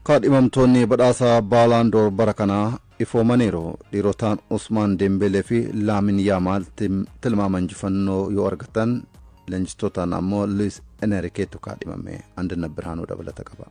Kaadhimamtoonni badhaasa Ballond'or bara kana ifoomaniiru. Dhiirotaan Usmaan Dembelee fi Laamin Yaamaal tilmaama injifannoo yoo argatan, leenjistootaan ammoo Luis Enriquetu kaadhimame. Andina Birhaanuu dabalata qaba.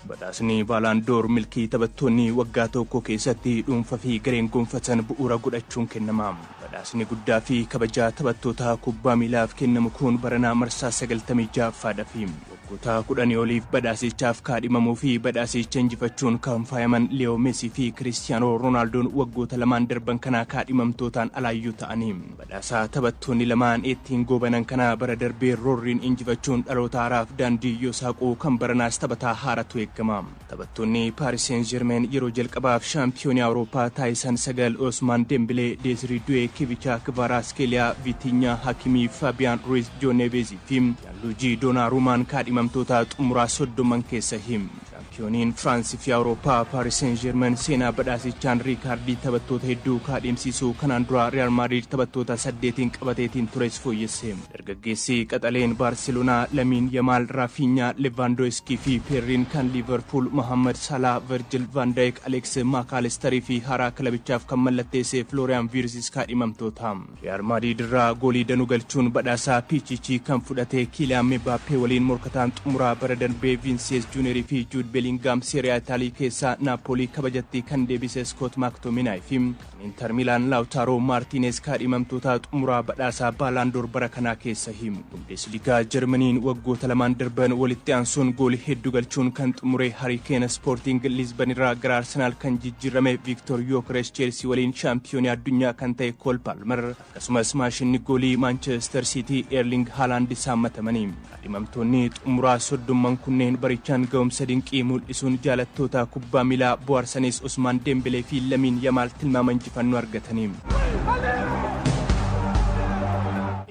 Badhaasni Ballond'or milkii taphattoonni waggaa tokko keessatti dhuunfaa fi gareen gonfatan bu'uura godhachuun kennama. Badhaasni guddaa fi kabajaa taphattoota kubbaa miilaaf kennamu kun baranaa marsaa 96ffaadhaafi waggoota 10 oliif badhaasichaaf kaadhimamuu fi badhaasicha injifachuun kan faayaman Leo Messi fi Cristiano Ronaldoon waggoota lamaan darban kana kaadhimamtootaan alaayyuu ta'anii. Badhaasa taphattoonni lamaan ittiin goobanan kana bara darbee roorriin injifachuun dhaloota haaraaf daandii yoo saaquu kan baranaas taphataa haaratu eegama. Taphattoonni Paris Saint-Germain yeroo jalqabaaf shaampiyoonii Awurooppaa taasisan 9 Usmaan Dembelee, Desiree Doué, Kivicha, Kvaratskhelia, Vitinha, Hakimi, Fabian Ruiz, John Neves fi Gianluigi Donnarummaan kaadhimamtoota xumuraa 30 keessa him. Shaampiyooniin Firaansi fi Awurooppaa Paris Saint-Germain seenaa badhaasichaan Riikoordii taphattoota hedduu kaadhimsiisuu kanaan dura Real Madrid taphattoota 8 qabateetiin tures fooyyesse. Dargaggeessi qaxaleen Barcelona Lamine Yamal, Rafinha, Lewandowski fi Perrin kan Liverpool Mohamed Salah, Virgil van Dijk, Alex McAllister fi Har'a kilabichaaf kan mallatteesse Florian Wirtz kaadhimamtoota. Real Madrid irraa goolii danuu galchuun badhaasa Pichichi kan fudhate Kylian Mbappé waliin morkataan xumuraa bara darbee Vinicius Junior fi Jude Bellingham Serie A Italii keessa Napoli kabajatti kan deebise Scott McTominay fi Inter Milan Lautaro Martinez kaadhimamtoota xumuraa badhaasa Ballond'or bara kana keessa him. Bundesliga Germaniin waggoota lamaan darban walitti aansuun goolii hedduu galchuun kan xumure Hurricane Sporting Lisbon irraa gara Arsenal kan jijjiirame Victor Gyökeres Chelsea waliin shaampiyoonii addunyaa kan ta'e Cole Palmer akkasumas maashinni goolii Manchester City Erling Haaland saammatamanii. Kaadhimamtoonni xumuraa 30 kunneen barichaan gahumsa dinqii mul'isuun jaalattoota kubbaa miilaa bohaarsanis Usmaan Dembelee fi Laamin Yaamaal tilmaama injifannoo argatanii.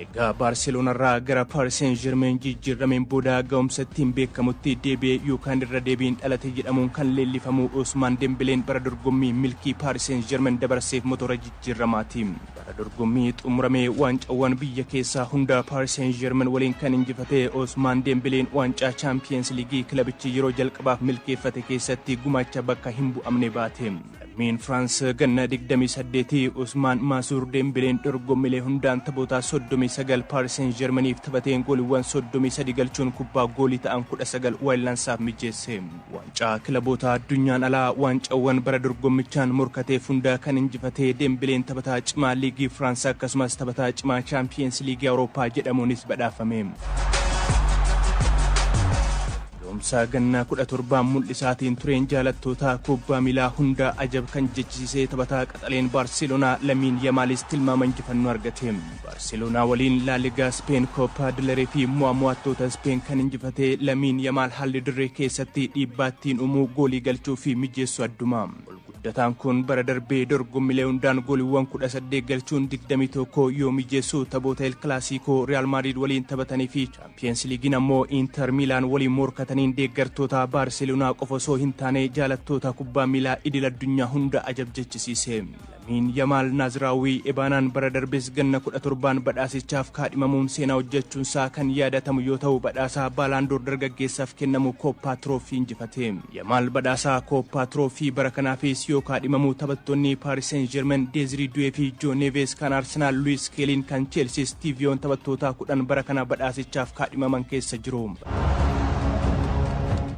Egaa Barcelona irraa gara Paris Saint-Germain jijjiirameen booda gahumsattiin beekamutti deebi'ee yookaan irra deebiin dhalate jedhamuun kan leellifamu Usmaan Dembeleen bara dorgommii milkii Paris Saint-Germain dabarseef motora jijjiiramaati. Bara dorgommii xumuramee waancaawwan biyya keessaa hunda Paris Saint-Germain waliin kan injifate Usmaan Dembeleen waancaa Champions League kilabichi yeroo jalqabaaf milkeeffate keessatti gumaacha bakka hin bu'amne baate. Min France ganna 28 Usmaan Masur Dembeleen dorgommilee hundaan taphoota 39 Paris Saint-Germainiif taphateen gooliiwwan 33 galchuun kubbaa goolii ta'an 19 waayilansaaf mijeesse. Waancaa kilaboota addunyaan alaa waancaawwan bara dorgommichaan morkateef hunda kan injifate Dembeleen taphataa cimaa liigii France akkasumas taphataa cimaa Champions League Awurooppaa jedhamuunis badhaafame. Gahumsa ganna 17 mul'isaatiin tureen jaalattoota kubbaa miilaa hunda ajab kan jechisiisee taphataa qaxaleen Barcelona Lamine Yamaalis tilmaama injifannoo argate. Barcelona waliin La Liga Spain, Copa del Rey fi mo'amtoota Spain kan injifate Lamine Yamaal haalli dirree keessatti dhiibbaattiin uumuu goolii galchuu fi mijeessuu adduma. Dataan kun bara darbee dorgommilee hundaan gooliiwwan 18 galchuun 21 yoo mijeessu taphoota El Clasico Real Madrid waliin taphatanii fi Champions League ammoo Inter Milan waliin morkataniin deeggartoota Barcelona qofa osoo hin taane jaalattoota kubbaa miilaa idil addunyaa hunda ajab jechisiise. Lamine Yamaal Nazraawii Ebaanaan bara darbees ganna 17 badhaasichaaf kaadhimamuun seenaa hojjechuunsaa kan yaadatamu yoo ta'u badhaasa Ballond'or dargaggeessaaf kennamu Coppa Trophy injifate. Yamaal badhaasa Coppa Trophy bara kanaafis yoo kaadhimamu taphattoonni Paris Saint-Germain Desiree Doué fi John Neves kan Arsenal Luis Kelly kan Chelsea Steven taphattoota 10 bara kana badhaasichaaf kaadhimaman keessa jiru.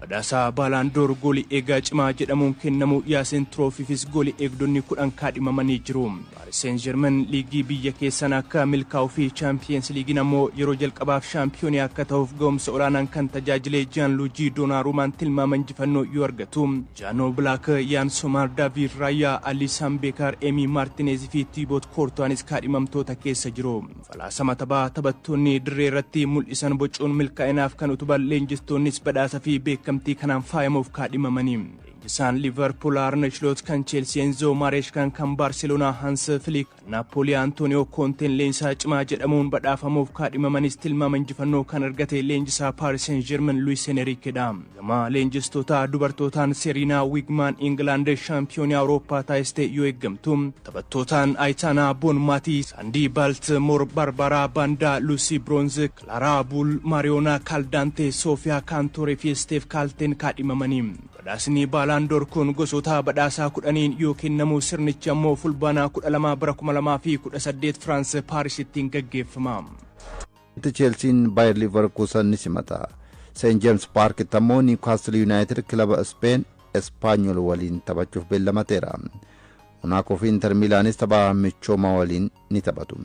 Badhaasa Ballond'or goolii eegaa cimaa jedhamuun kennamu Yaasin Troofifis goolii eegdonni 10 kaadhimamanii jiru. Paris Saint-Germain liigii biyya keessan akka milkaa'uu fi Champions League ammoo yeroo jalqabaaf shaampiyoonii akka ta'uuf gahumsa olaanaan kan tajaajile Gianluigi Donnarummaan tilmaama injifannoo yoo argatu. Jano Black, Yan Somar, David Raya, Alisson Becker, Emi Martinez fi Thibaut Courtois kaadhimamtoota keessa jiru. Falaasama taphattoonni dirree irratti mul'isan bocuun milkaa'inaaf kan utuban leenjistoonnis badhaasa fi beekamtii kanaan faayamuuf kaadhimamanii. Isaan Liverpool Arne Slot kan Chelsea Enzo Maresca kan Barcelona Hans Flick Napoli Antonio Conte leensaa cimaa jedhamuun badhaafamuuf kaadhimamanis tilmaaman injifannoo kan argate leenjisaa Paris Saint-Germain Luis Enrique dha. Gama leenjistoota dubartootaan Serena Wigman England shaampiyoonii Awurooppaa taasiste yoo eeggamtu taphattootaan Aitana Bonmati Sandy Baltimore Barbara Banda Lucy Bronze Clara Bull Mariona Caldante Sofia Cantore fi Steph Calten kaadhimamanii. Badhaasni Ballond'or kun gosoota badhaasaa 10 yoo kennamu sirnichi ammoo fulbaana 12 bara 2018 France Parisittiin gaggeeffama. Chelsea Bayer Leverkusen ni simata. St James Park tammoo Newcastle United kilaba Spain Espanyol waliin taphachuuf beellamateera. Monaco fi Inter Milanis tapha michooma waliin ni taphatu.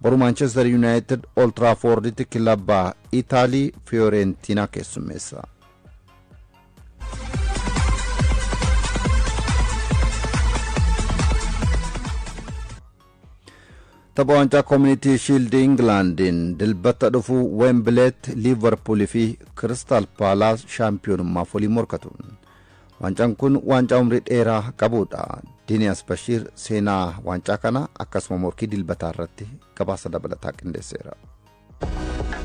Boru Manchester United Old Trafford kilaba Italy Fiorentina keessummeessa. Waancaa Kominity Shild Englandin dilbata dhufu Wembley Liverpool fi Crystal Palace shampiyonummaaf waliin morkatu. Waancaan kun waancaa umrii dheeraa qabudha. Dinias Bashir seenaa waancaa kana akkasuma morkii dilbataa irratti gabaasa dabalataa qindeesseera.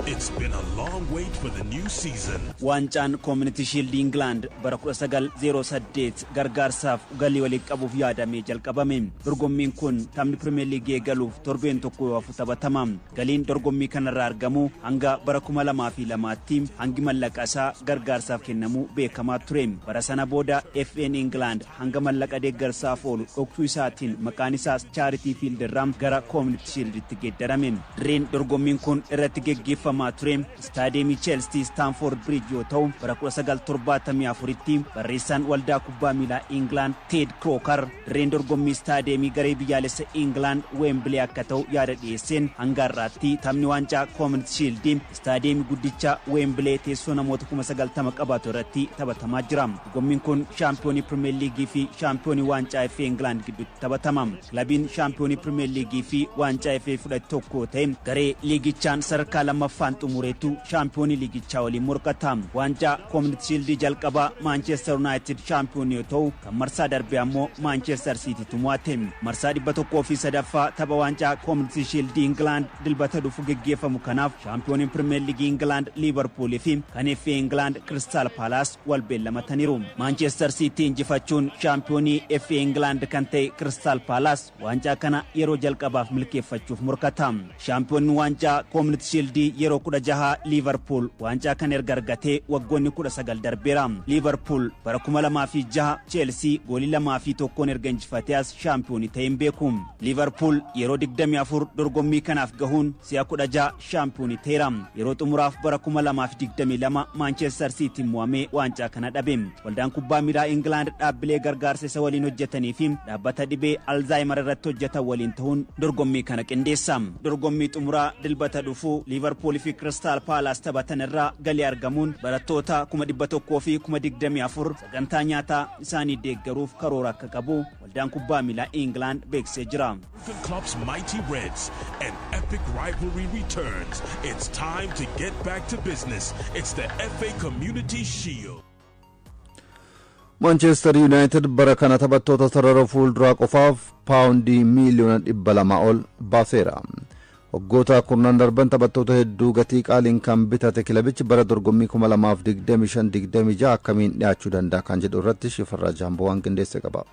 It's been a long wait for the new season. Waancaan Kominity Shild England bara 1908 gargaarsaaf galii walii qabuuf yaadamee jalqabame. Dorgommiin kun taphni Premier League eegaluuf torbeen tokko yoo taphataman. Galiin dorgommii kanarraa argamu hanga bara 2002tti hangi mallaqasaa gargaarsaaf kennamu beekamaa ture. Bara sana booda FA'n England hanga mallaqa deeggarsaaf oolu dhoktuu isaatiin maqaan isaas Charity Field irraa gara Community Shielditti geeddarame. Dirreen dorgommiin kun irratti geggeeffama Amorim Stadium Chelsea Stamford Bridge yoo ta'u bara 1974tti barreessaan waldaa kubbaa miilaa England Ted Crocker dirreen dorgommii stadiumii garee biyyaalessa England Wembley akka ta'u yaada dhiyeesseen hanga har'aatti taphni waancaa Community Shield stadiumii guddicha Wembley teessoo namoota 90,000 qabaatu irratti taphatamaa jira. Dorgommiin kun shaampiyoonii Premier League fi shaampiyoonii waancaa FA England gidduutti taphatama. Kilabiin shaampiyoonii Premier League fi waancaa FA fudhate tokko ta'e garee liigichaan sadarkaa lammaffaan xumureetu shaampiyoonii liigichaa waliin morkata. Waancaa Community Shield jalqabaa Manchester United shaampiyoonii yoo ta'u kan marsaa darbe ammoo Manchester City tumaate. Marsaa 103ffaa tapha waancaa Community Shield England dilbata dhufu geggeeffamu kanaaf shaampiyooniin Premier League England Liverpool fi kan FA England Crystal Palace wal beellamataniiru. Manchester City injifachuun shaampiyoonii FA England kan ta'e Crystal Palace waancaa kana yeroo jalqabaaf milkeeffachuuf morkata. Shaampiyoonni waancaa Community Shield yeroo 16 Liverpool waancaa kan erga argatee waggoonni 19 darbeera. Liverpool bara 2006 Chelsea goolii 2-1 erga injifatee as shaampiyoonii ta'een beeku. Liverpool yeroo 24 dorgommii kanaaf gahuun si'a 16 shaampiyoonii ta'eera. Yeroo xumuraaf bara 2022 Manchester City mo'amee waancaa kana dhabe. Waldaan kubbaa miilaa England dhaabbilee gargaarsa isa waliin hojjetanii fi dhaabbata dhibee Alzheimer irratti hojjetan waliin ta'uun dorgommii kana qindeessa. Dorgommii xumuraa dilbata dhufu Liverpool fi Crystal Palace taphatan irraa galii argamuun barattoota 100 fi 24 sagantaa nyaataa isaanii deeggaruuf karoora akka qabu waldaan kubbaa miilaa England beeksisee jira. Club's mighty Reds, an epic rivalry returns. It's time to get back to business. It's the FA Community Shield. Manchester United bara kana taphattoota sarara fuulduraa qofaaf paawundii miliyoona 200 ol baaseera. Waggoota kurnan darban taphattoota hedduu gatii qaaliin kan bitate kilabichi bara dorgommii 2025-26 akkamiin dhiyaachuu danda'a kan jedhu irratti Shifarraa Jaamboo waan qindeesse qaba.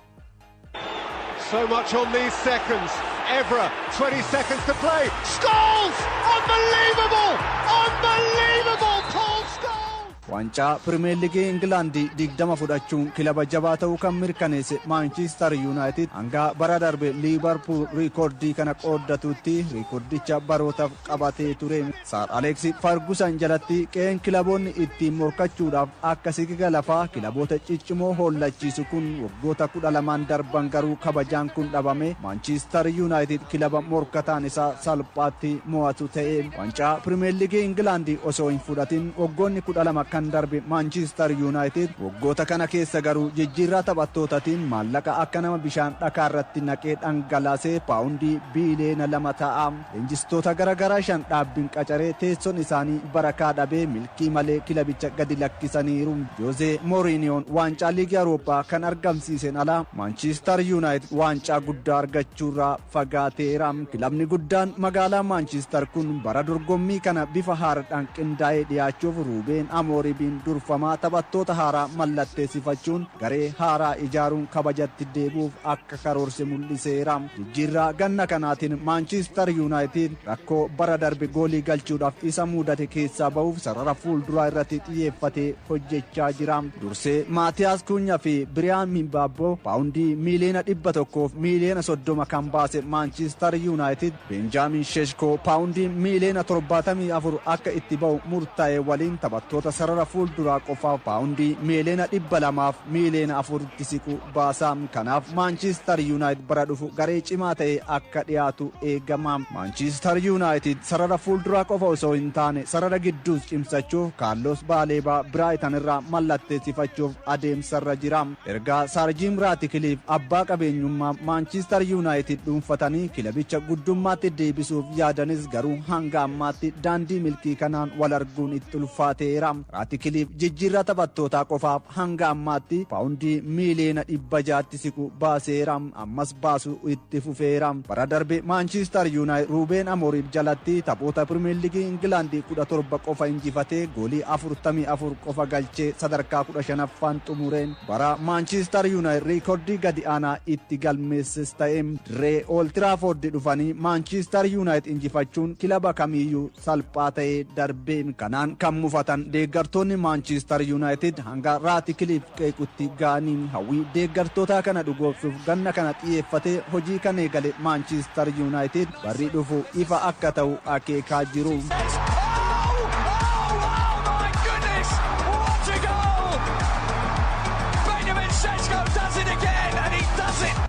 So much on these seconds. Evra, 20 seconds to play. Scores! Unbelievable! Unbelievable! Paul Scholes! Waancaa Premier League England 20 fudhachuun kilaba jabaa ta'uu kan mirkaneesse Manchester United hanga bara darbe Liverpool riikoordii kana qooddatutti riikoordicha barootaaf qabatee ture. Sir Alex Ferguson jalatti qeen kilaboonni ittiin morkachuudhaaf akka siqiga lafaa kilaboota ciccimoo hollachiisu kun waggoota 12 darban garuu kabajaan kun dhabame Manchester United kilaba morkataan isaa salphaatti mo'atu ta'e. Waancaa Premier League England osoo hin fudhatin waggoonni 12 kan kan darbe Manchester United waggoota kana keessa garuu jijjiirraa taphattootatiin maallaqa akka nama bishaan dhakaa irratti naqee dhangalaasee paawundii biiliyoona 2 ta'a. Leenjistoota garaagaraa 5 dhaabbiin qacaree teessoon isaanii barakaa dhabee milkii malee kilabicha gadi lakkisaniiru. Jose Mourinhoon waancaa liigii Awurooppaa kan argamsiiseen ala Manchester United waancaa guddaa argachuurraa fagaateera. Kilabni guddaan magaalaa Manchester kun bara dorgommii kana bifa haaraadhaan qindaa'ee dhiyaachuuf Ruben Amorimin durfamaa taphattoota haaraa mallatteessifachuun garee haaraa ijaaruun kabajatti deebuuf akka karoorse mul'iseera. Jijjiirraa ganna kanaatiin Manchester United rakkoo bara darbe goolii galchuudhaaf isa mudate keessaa ba'uuf sarara fuulduraa irratti xiyyeeffatee hojjechaa jira. Dursee Maatiyaas Kuunyaa fi Biriyaan Mimbaaboo paawundii miiliyoona 100 fi miiliyoona 30 kan baase Manchester United Benjamin Sheshko paawundii miiliyoona 74 akka itti ba'u murtaa'e waliin taphattoota sarara fuulduraa qofaaf paawundii miiliyoona 200 fi miiliyoona 4 siqu baasa. Kanaaf Manchester United bara dhufu garee cimaa ta'e akka dhiyaatu eegama. Manchester United sarara fuulduraa qofa osoo hin taane sarara gidduus cimsachuuf Carlos Baleba Brighton irraa mallatteessifachuuf adeemsarra jira. Ergaa Sir Jim Ratcliffe abbaa qabeenyummaa Manchester United dhuunfatanii kilabicha guddummaatti deebisuuf yaadanis garuu hanga ammaatti daandii milkii kanaan wal arguun itti ulfaateera. Ratcliffe jijjiirraa taphattootaa qofaaf hanga ammaatti paawundii miiliyoona 600 siqu baaseera. Ammas baasu itti fufeera. Bara darbe Manchester United Ruben Amorim jalatti taphoota Premier League England 17 qofa injifatee goolii 44 qofa galchee sadarkaa 15ffaan xumureen bara Manchester United riikoordii gadaanaa itti galmeesses ta'e. Dirree Old Trafford dhufanii Manchester United injifachuun kilaba kamiyyuu salphaa ta'ee darbeen kanaan kan mufatan deeggartoonni Manchester United hanga Ratcliffe qeequtti ga'aniin hawwii deeggartoota kana dhugoomsuuf ganna kana xiyyeeffatee hojii kan eegale Manchester United barri dhufu ifa akka ta'u akeekaa jiru.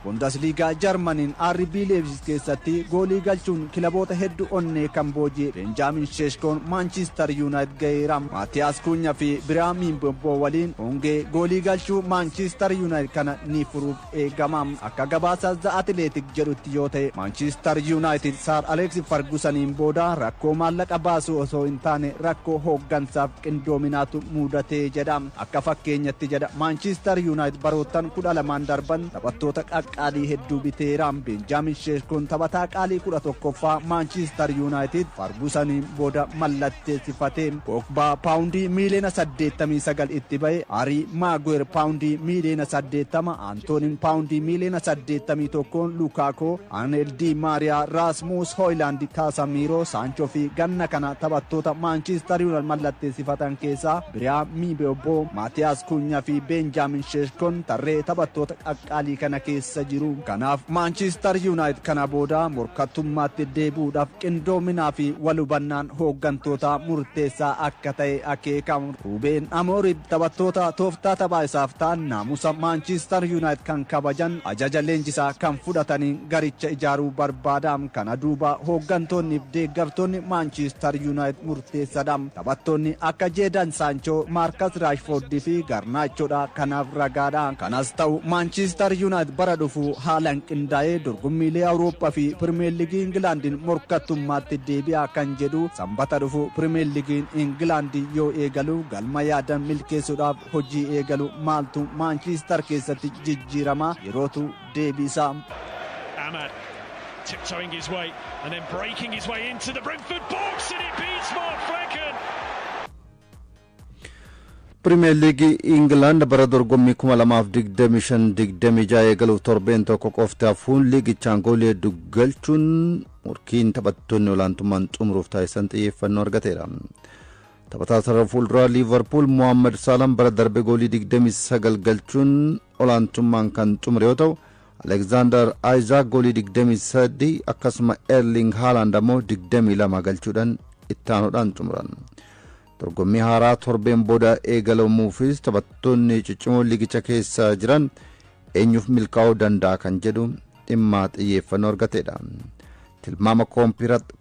Bundesliga Germanin RB Leipzig keessatti goolii galchuun kilaboota hedduu onnee kan booji'e Benjamin Sheshkoon Manchester United ga'eera. Maatiyaas Kuunyaa fi Biriyaan Mimbaaboo waliin hongee goolii galchuu Manchester United kana ni furuuf eegama. Akka gabaasa The Athletic jedhutti yoo ta'e Manchester United Sir Alex Fergusoniin booda rakkoo maallaqa baasuu osoo hin taane rakkoo hooggansaaf qindoominaatu mudatee jedha. Akka fakkeenyatti jedha Manchester United baroottan 12 darban taphattoota qaqqaalii hedduu biteera. Benjamin Sheshkoon taphataa qaalii 11ffaa Manchester United Fergusoniin booda mallatteessifate. Pogba paawundii miiliyoona 89 itti ba'e. Harry Maguire paawundii miiliyoona 80, Antonin paawundii miiliyoona 81, Lukaku, Angel Di Maria, Rasmus Hojlund, Casemiro, Sancho fi ganna kana taphattoota Manchester United mallatteessifatan keessaa Biriyaan Mimbaaboo, Maatiyaas Kuunyaa fi Benjamin Sheshkoon tarree taphattoota qaqqaalii kana keessa jiru. Kanaaf Manchester United kana booda morkattummaatti deebuudhaaf qindoominaa fi walhubannaan hooggantoota murteessaa akka ta'e akeekamu. Ruben Amorim taphattoota tooftaa taphaa isaaf ta'an naamusa Manchester United kan kabajan ajaja leenjisaa kan fudhatanii garicha ijaaruu barbaada. Kana duuba hooggantoonni fi deeggartoonni Manchester United murteessaadha. Taphattoonni akka Jadon Sancho, Marcus Rashford fi Garnaachoodha kanaaf ragaadha. Kanas ta'u Manchester United bara dhufu haalaan qindaa'ee dorgommiilee Awurooppaa fi Premier League Englandin morkattummaatti deebi'a kan jedhu sanbata dhufu Premier League England yoo eegalu galma yaadan milkeessuudhaaf hojii eegalu maaltu Manchester keessatti jijjiirama yerootu deebisa. Ahmad tiptoeing his way and then breaking his way into the Brentford box and it beats Mark Flecken. Premier League England bara dorgommii 2025-26 eegaluuf torbeen tokko qofti hafuun liigichaan goolii hedduu galchuun morkiin taphattoonni olaantummaan xumuruuf taasisan xiyyeeffannoo argateera. Taphataa sarara fuulduraa Liverpool Mohamed Salah bara darbe goolii 29 galchuun olaantummaan kan xumure yoo ta'u, Alexander Isaac goolii 23 akkasuma Erling Haaland ammoo 22 galchuudhaan ittaanuudhaan xumuran. Dorgommii haaraa torbeen booda eegalamuufis taphattoonni ciccimoo liigicha keessa jiran eenyuuf milkaa'uu danda'a kan jedhu dhimma xiyyeeffannoo argateedha. tilmaama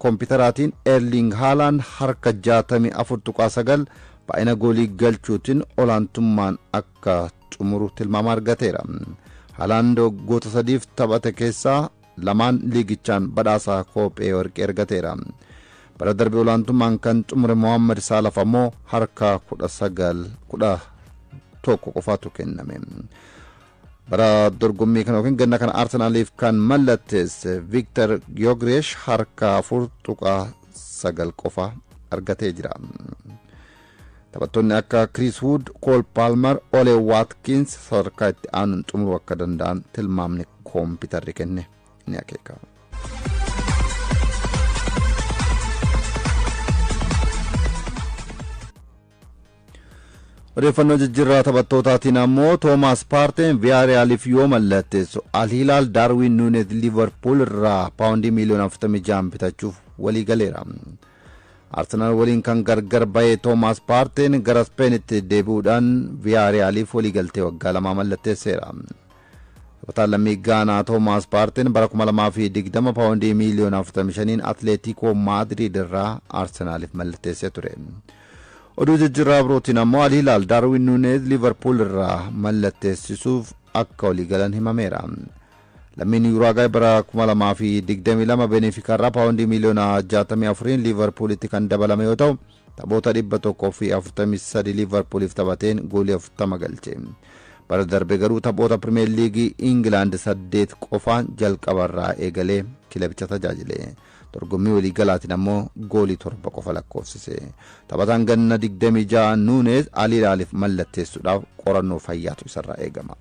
koompiteraatiin Erling Haaland harka 64.9 baay'ina goolii galchuutiin olaantummaan akka xumuru tilmaama argateera. Haaland goota 3 taphate keessaa 2 liigichaan badhaasa kophee warqee argateera. Bara darbe olaantummaan kan xumure Mohamed Salah ammoo harka 11 qofaatu kenname. Bara dorgommii kana yookiin ganna kana Arsenaliif kan mallatteesse Victor Gyökeres harka 4.9 qofa argatee jira. Taphattoonni akka Chris Wood, Cole Palmer, Ole Watkins sadarkaa itti aanuun xumuruu akka danda'an tilmaamni koompitarri kenne ni akeeka. Odeeffannoo jijjiirraa taphattootaatiin ammoo Thomas Partey Villarrealiif yoo mallatteessu Al Hilal Darwin Nunes Liverpool irraa paawundii miliyoona 46 bitachuuf walii galeera. Arsenal waliin kan gargar ba'ee Thomas Partey gara Spainitti deebi'uudhaan Villarrealiif walii galtee waggaa 2 mallatteesseera. Taphataan lammii Gaanaa Thomas Partey bara 2020 paawundii miliyoona 45 Atletico Madrid irraa Arsenaliif mallatteessee ture. Oduu jijjiirraa birootiin ammoo Al Hilal Darwin Nunes Liverpool irraa mallatteessisuuf akka walii galan himameera. Lammiin Uruguay bara 2022 Benfica irraa paawundii miliyoona 64 Liverpoolitti kan dabalame yoo ta'u taphoota 143 Liverpooliif taphateen goolii 40 galche. Bara darbe garuu taphoota Premier League England 8 qofaan jalqabarraa eegalee kilabicha tajaajile. Dorgommii walii galaatiin ammoo goolii 7 qofa lakkoofsise. Taphataan ganna 26 Nunes Al Hilaliif mallatteessuudhaaf qorannoo fayyaatu isarraa eegama.